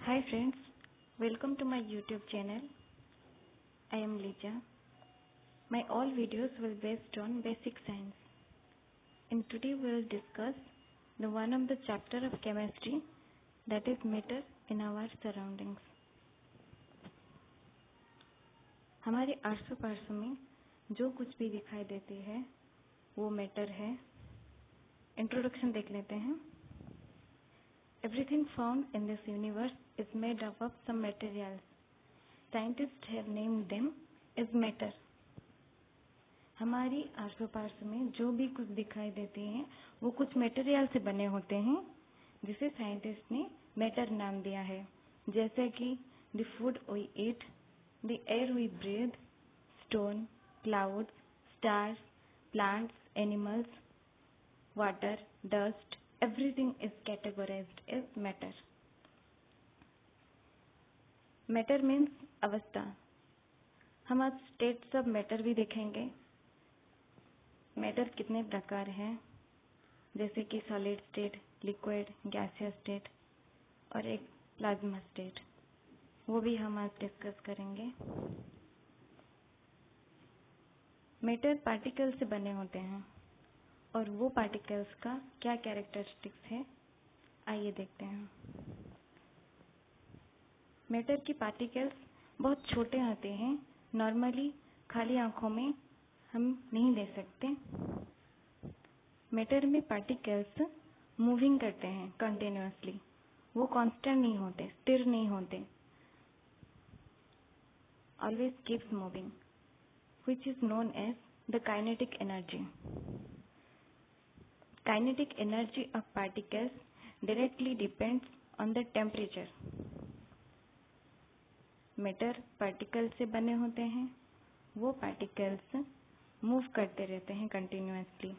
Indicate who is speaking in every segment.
Speaker 1: Hi friends, welcome to my YouTube channel. I am Lija. My all videos will based on basic science. And today we will discuss the one of the chapter of chemistry that is matter in our surroundings. हमारे आसो पासों में जो कुछ भी दिखाई देती है वो मैटर है. इंट्रोडक्शन देख लेते हैं. Everything found in this universe is made up of some materials. Scientists have named them as matter. हमारी आसो पास में जो भी कुछ दिखाई देते हैं वो कुछ मटेरियल से बने होते हैं जिसे साइंटिस्ट ने मैटर नाम दिया है. जैसे कि the food we eat, the air we breathe, stone, clouds, stars, plants, animals, water, dust, everything is categorized as matter. Matter means अवस्था. हम आज स्टेट्स ऑफ मैटर भी देखेंगे. मैटर कितने प्रकार हैं जैसे कि solid state, liquid, gaseous state और एक प्लाज्मा स्टेट, वो भी हम आज डिस्कस करेंगे. मैटर पार्टिकल से बने होते हैं और वो पार्टिकल्स का क्या कैरेक्टरिस्टिक्स है आइए देखते हैं. मैटर की पार्टिकल्स बहुत छोटे होते हैं. नॉर्मली खाली आंखों में हम नहीं देख सकते. मैटर में पार्टिकल्स मूविंग करते हैं कंटिन्यूअसली. वो कांस्टेंट नहीं होते, स्थिर नहीं होते. Always keeps moving, which is known as the kinetic energy. Kinetic energy of particles directly depends on the temperature. Matter particle से बने होते हैं. वो पार्टिकल्स मूव करते रहते हैं कंटिन्यूअसली.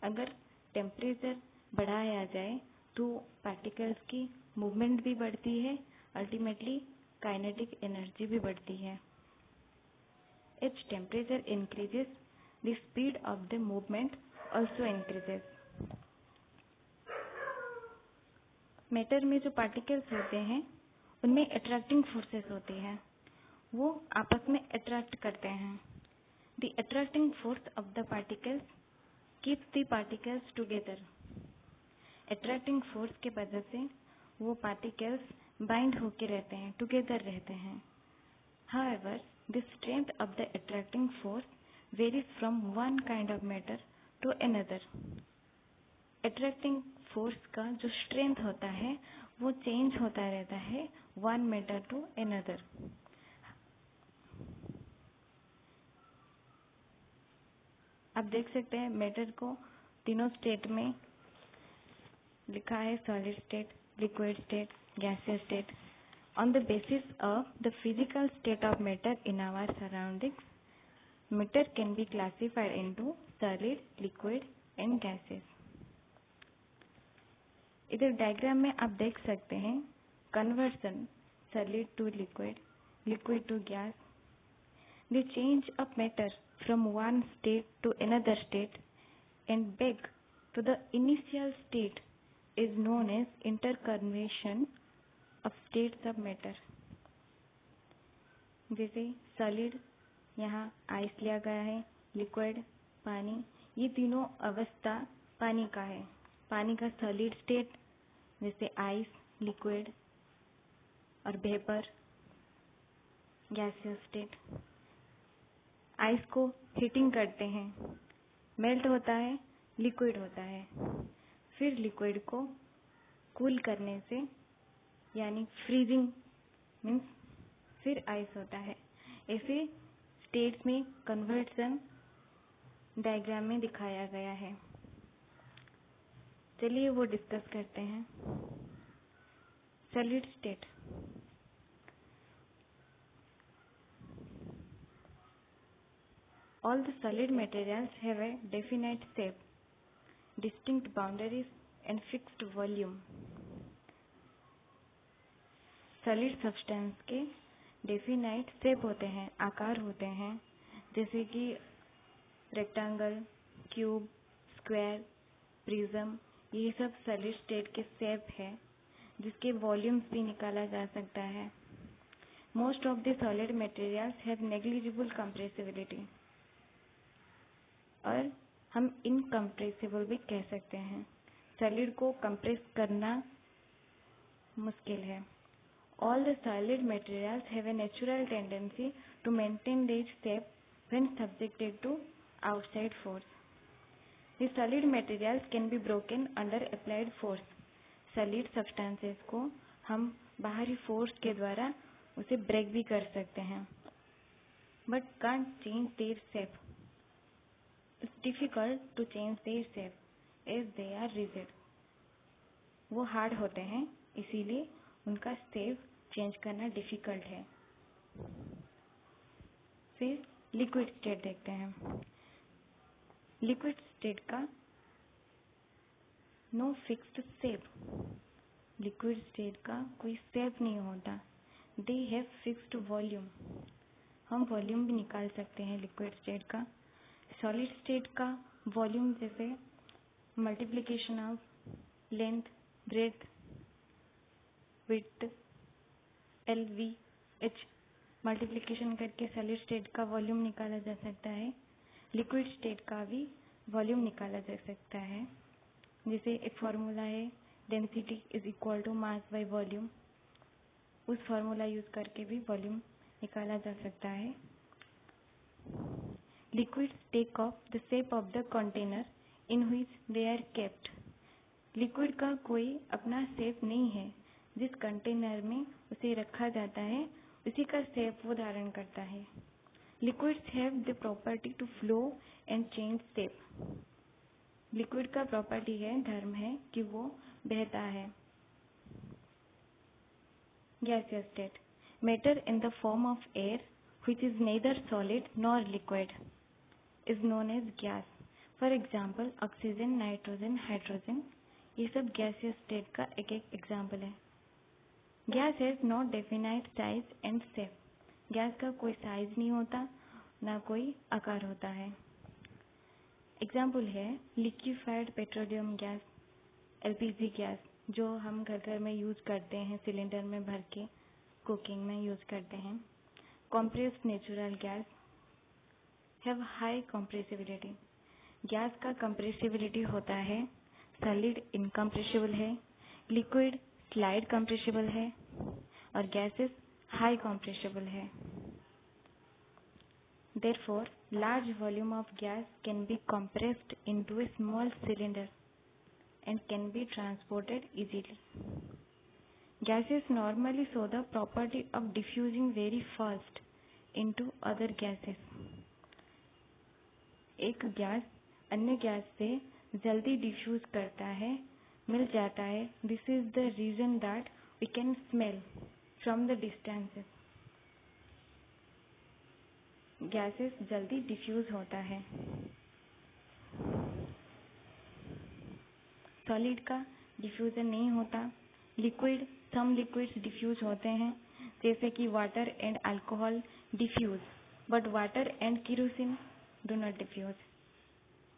Speaker 1: अगर टेम्परेचर बढ़ाया जाए तो पार्टिकल्स की मूवमेंट भी बढ़ती है. अल्टीमेटली काइनेटिक एनर्जी भी बढ़ती है. As temperature increases, the speed of the movement also increases. Matter में जो पार्टिकल्स होते हैं उनमें अट्रैक्टिंग फोर्सेस होती है. वो आपस में अट्रैक्ट करते हैं. The attracting force of the particles keeps the particles together. Attracting force के वजह से वो पार्टिकल्स बाइंड होके रहते हैं, टुगेदर रहते हैं. However the strength of the attracting force varies from one kind of matter to another. Attracting force का जो स्ट्रेंथ होता है वो चेंज होता रहता है वन मैटर टू अनदर. आप देख सकते हैं मैटर को तीनों स्टेट में लिखा है. Solid state, liquid state, gaseous state. On the basis of the physical state of matter in our surroundings, matter can be classified into solid, liquid and gases. इधर डायग्राम में आप देख सकते हैं conversion solid to liquid, liquid to gas. The change of matter from one state to another state and back to the initial state is known as interconversion of states of matter. जैसे solid, यहाँ ice लिया गया है, liquid पानी, ये तीनों अवस्था पानी का है. पानी का सॉलिड स्टेट जैसे आइस, लिक्विड और वेपर. गैसियस स्टेट, आइस को हीटिंग करते हैं, मेल्ट होता है, लिक्विड होता है. फिर लिक्विड को कूल करने से यानी फ्रीजिंग मीन्स फिर आइस होता है. ऐसे स्टेट्स में कन्वर्सन डायग्राम में दिखाया गया है. चलिए वो डिस्कस करते हैं. Solid state. All the solid materials have a definite shape, distinct boundaries and fixed volume. Solid substance के डेफिनाइट शेप होते हैं, आकार होते हैं. जैसे कि रेक्टेंगल, क्यूब, स्क्वायर, प्रिज्म, ये सब सॉलिड स्टेट के शेप है. जिसके वॉल्यूम्स भी निकाला जा सकता है। Most of the solid materials have negligible compressibility, और हम इनकम्प्रेसिबल भी कह सकते हैं। सॉलिड को कंप्रेस करना मुश्किल है। All the solid materials have a natural tendency to maintain their shape when subjected to outside force. The solid materials can be broken under applied force. Solid substances को हम बाहरी फोर्स के द्वारा उसे ब्रेक भी कर सकते हैं, but can't change their shape. It's difficult to change their shape as they are rigid. वो हार्ड होते हैं, इसीलिए उनका शेप चेंज करना डिफिकल्ट है। फिर लिक्विड स्टेट देखते हैं। लिक्विड स्टेट का no fixed shape, liquid state का कोई शेप नहीं होता। दे हैव फिक्स्ड वॉल्यूम, हम वॉल्यूम भी निकाल सकते हैं लिक्विड स्टेट का। सॉलिड स्टेट का वॉल्यूम जैसे multiplication of length, breadth, width, LVH multiplication करके सॉलिड स्टेट का वॉल्यूम निकाला जा सकता है। लिक्विड स्टेट का भी वॉल्यूम निकाला जा सकता है, जिसे एक फॉर्मूला है density is equal to mass by volume. उस फॉर्मूला यूज करके भी वॉल्यूम निकाला जा सकता है। Liquids take off the shape of the container in which they are kept. Liquid का कोई अपना शेप नहीं है, जिस कंटेनर में उसे रखा जाता है उसी का शेप वो धारण करता है। Liquids have the property to flow and change shape. Liquid का प्रॉपर्टी है, धर्म है कि वो बहता है। Gaseous state, matter in the form of air which is neither solid nor liquid is known as gas. For example oxygen, nitrogen, hydrogen, ये सब गैसियस स्टेट का एक एग्जाम्पल है। Gas has not definite size and shape. Gas का कोई size नहीं होता, ना कोई आकार होता है। एग्जाम्पल है liquefied petroleum gas, LPG gas, जो हम घर घर में यूज करते हैं, सिलेंडर में भर के कुकिंग में यूज करते हैं। Compressed natural guys have high compressibility. Gas का कंप्रेसिबिलिटी होता है, सॉलिड इनकम्प्रेसिबल है, लिक्विड स्लाइड कंप्रेसिबल है, और गैसेस हाई कंप्रेसिबल है। Therefore, large volume of gas can be compressed into a small cylinder and can be transported easily. Gases normally show the property of diffusing very fast into other gases. एक gas अन्य gas से जल्दी diffuse करता है, मिल जाता है। This is the reason that we can smell from the distances. Gases जल्दी diffuse होता है। सॉलिड का डिफ्यूजन नहीं होता। लिक्विड, सम लिक्विड्स डिफ्यूज होते हैं, जैसे कि water and alcohol diffuse, but water and kerosene do not diffuse.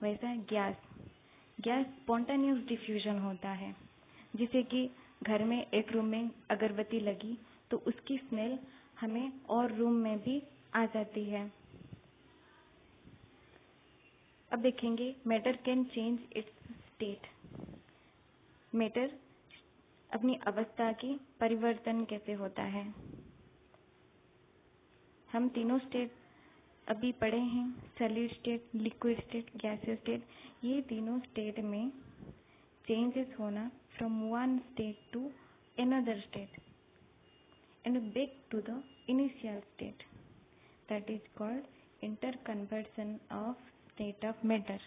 Speaker 1: वैसा गैस स्पॉन्टेनियस डिफ्यूजन होता है, जिसे कि घर में एक रूम में अगरबत्ती लगी तो उसकी स्मेल हमें और रूम में भी आ जाती है। अब देखेंगे matter can change it's state. Matter अपनी अवस्था की परिवर्तन कैसे होता है। हम तीनों स्टेट अभी पढ़े हैं, solid state, liquid state, gaseous state. ये तीनों स्टेट में चेंजेस होना from one state to another state and back to the initial state, that is called interconversion of state of matter.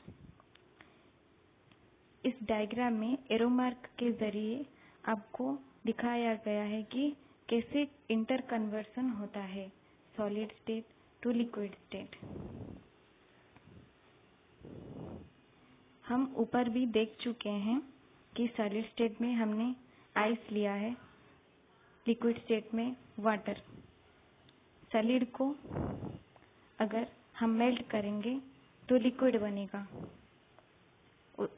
Speaker 1: इस डायग्राम में एरो मार्क के जरिए आपको दिखाया गया है कि कैसे इंटरकन्वर्सन होता है solid state to liquid state. हम ऊपर भी देख चुके हैं कि सॉलिड स्टेट में हमने आइस लिया है, लिक्विड स्टेट में वाटर। सॉलिड को अगर हम मेल्ट करेंगे तो लिक्विड बनेगा।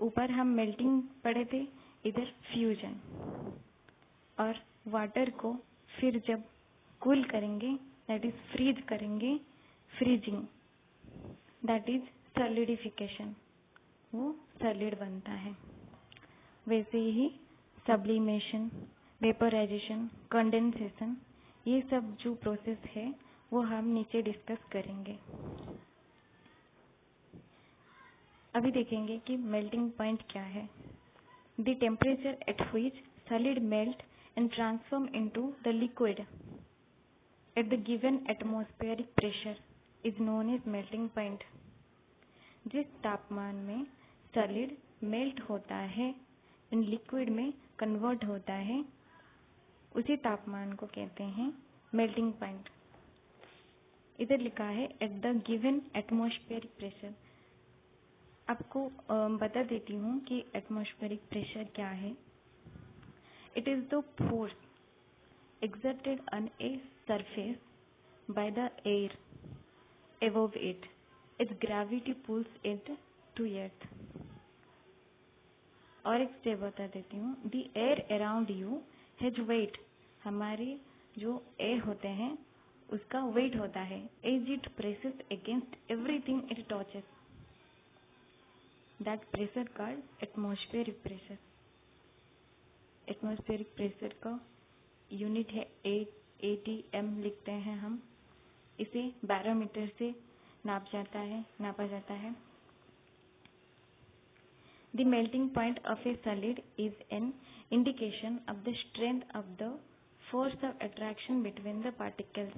Speaker 1: ऊपर हम मेल्टिंग पढ़े थे, इधर फ्यूजन। और वाटर को फिर जब कूल करेंगे, दैट इज फ्रीज करेंगे, फ्रीजिंग, दैट इज सॉलिडिफिकेशन, वो सॉलिड बनता है। वैसे ही सब्लिमेशन, वेपोराइजेशन, कंडेंसेशन, ये सब जो प्रोसेस है वो हम नीचे डिस्कस करेंगे। अभी देखेंगे कि मेल्टिंग पॉइंट क्या है। The temperature at which solid melt and transform into the liquid at the given atmospheric pressure is known as melting point. जिस तापमान में सॉलिड मेल्ट होता है एंड लिक्विड में कन्वर्ट होता है, उसी तापमान को कहते हैं मेल्टिंग पॉइंट। इधर लिखा है eight the given atmospheric pressure. आपको बता देती हूँ कि एटमॉस्फेरिक प्रेशर क्या है। It is the force exerted on a surface by the air above it as gravity pulls it to earth। और एक स्टेप बता देती हूँ। The air around you has weight। हमारे जो एयर होते हैं उसका वेट होता है as it presses against everything it touches। That pressure called atmospheric pressure। Atmospheric pressure का यूनिट है ATM लिखते हैं हम। इसे बैरोमीटर से नापा जाता है। The melting point of a solid is an indication of the strength of the force of attraction between the particles.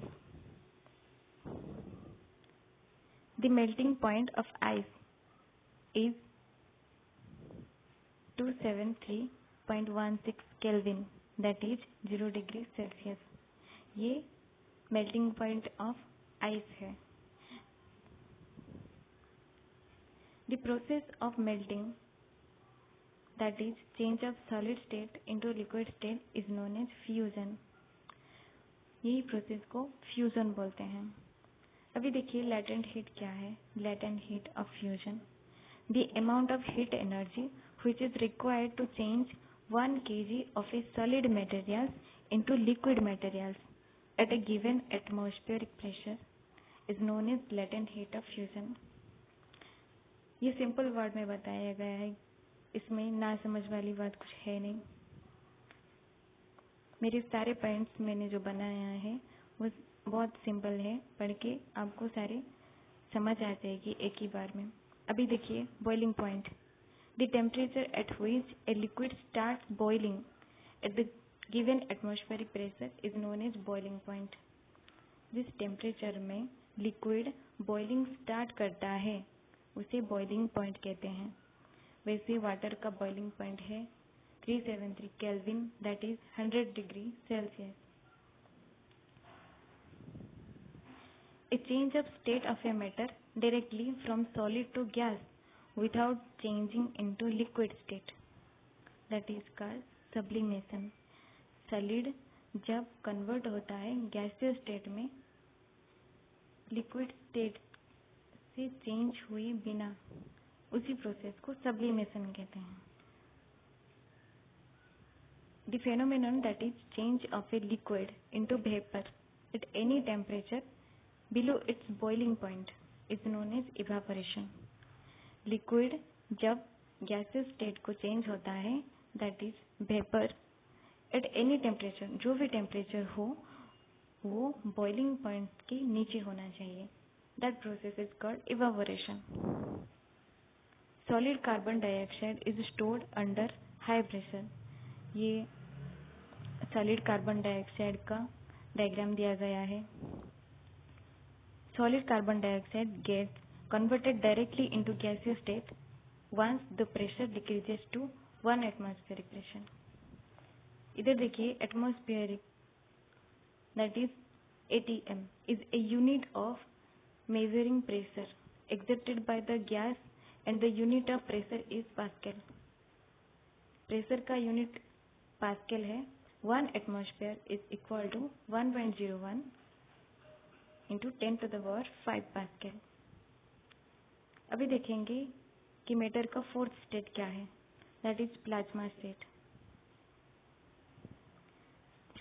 Speaker 1: The melting point of ice is 273.16 kelvin, that is 0 degree Celsius. ये melting point of ice है। The process of melting, that is change of solid state into liquid state, is known as fusion. यही process को fusion बोलते हैं। अभी देखिए latent heat क्या है। Latent heat of fusion, the amount of heat energy which is required to change 1 kg of a solid materials into liquid materials at a given atmospheric pressure is known as latent heat of fusion। ये simple word में बताया गया है, इसमें ना समझ वाली बात कुछ है नहीं। मेरे सारे पॉइंट्स मैंने जो बनाया है वो बहुत सिंपल है, पढ़ के आपको सारे समझ आ जाएगी एक ही बार में। अभी देखिए boiling point, the temperature at which a liquid starts boiling at the given atmospheric pressure is known as boiling point। जिस टेम्परेचर में लिक्विड बॉइलिंग स्टार्ट करता है उसे बॉइलिंग पॉइंट कहते हैं। वैसे वाटर का बॉइलिंग पॉइंट है 373 kelvin, that is 100 degree Celsius. A change of state of a matter directly from solid to gas without changing into liquid state, that is called sublimation। Solid जब convert होता है gaseous state में liquid state से change हुए बिना, उसी process को sublimation कहते हैं। The phenomenon that is change of a liquid into vapor at any temperature below its boiling point is known as evaporation। Liquid जब गैसियस स्टेट को चेंज होता है, that is vapour, at any temperature, जो भी temperature हो वो boiling point के नीचे होना चाहिए। That process is called evaporation. Solid carbon dioxide is stored under high pressure. ये सॉलिड कार्बन डाइऑक्साइड का डायग्राम दिया गया है। Solid carbon dioxide gets converted directly into gaseous state once the pressure decreases to 1 atmospheric pressure। इधर देखिए atmospheric, that is ATM, is a unit of measuring pressure exerted by the gas and the unit of pressure is Pascal। Pressure का unit pascal है। 1 atmosphere is equal to 1.01 into 10 to the power 5 Pascal। अभी देखेंगे कि matter का fourth state क्या है, that is plasma state.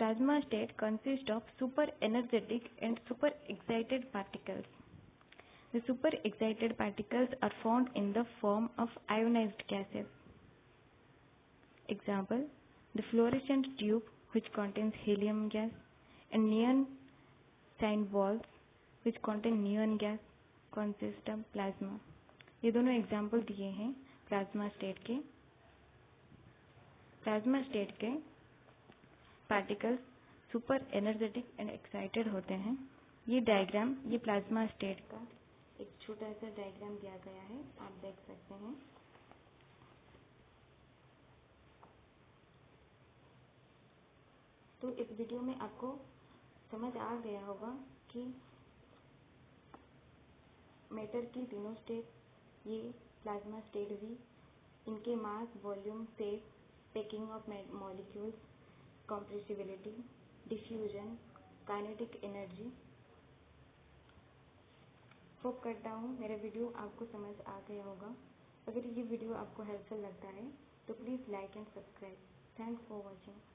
Speaker 1: plasma state consists of super energetic and super excited particles. The super excited particles are found in the form of ionized gases. Example, the fluorescent tube which contains helium gas and neon sign balls which contain neon gas consist of plasma. ये दोनों example दिए हैं plasma state के। Plasma state के particles super energetic and excited होते हैं। ये diagram, ये प्लाज्मा स्टेट का एक छोटा सा डायग्राम दिया गया है, आप देख सकते हैं। तो इस वीडियो में आपको समझ आ गया होगा कि मैटर की तीनों स्टेट, ये प्लाज्मा स्टेट भी, इनके mass, volume, shape, packing of molecules, compressibility, diffusion, kinetic energy. Hope करता हूँ मेरा वीडियो आपको समझ आ गया होगा। अगर ये वीडियो आपको हेल्पफुल लगता है तो please like and subscribe. Thanks for watching.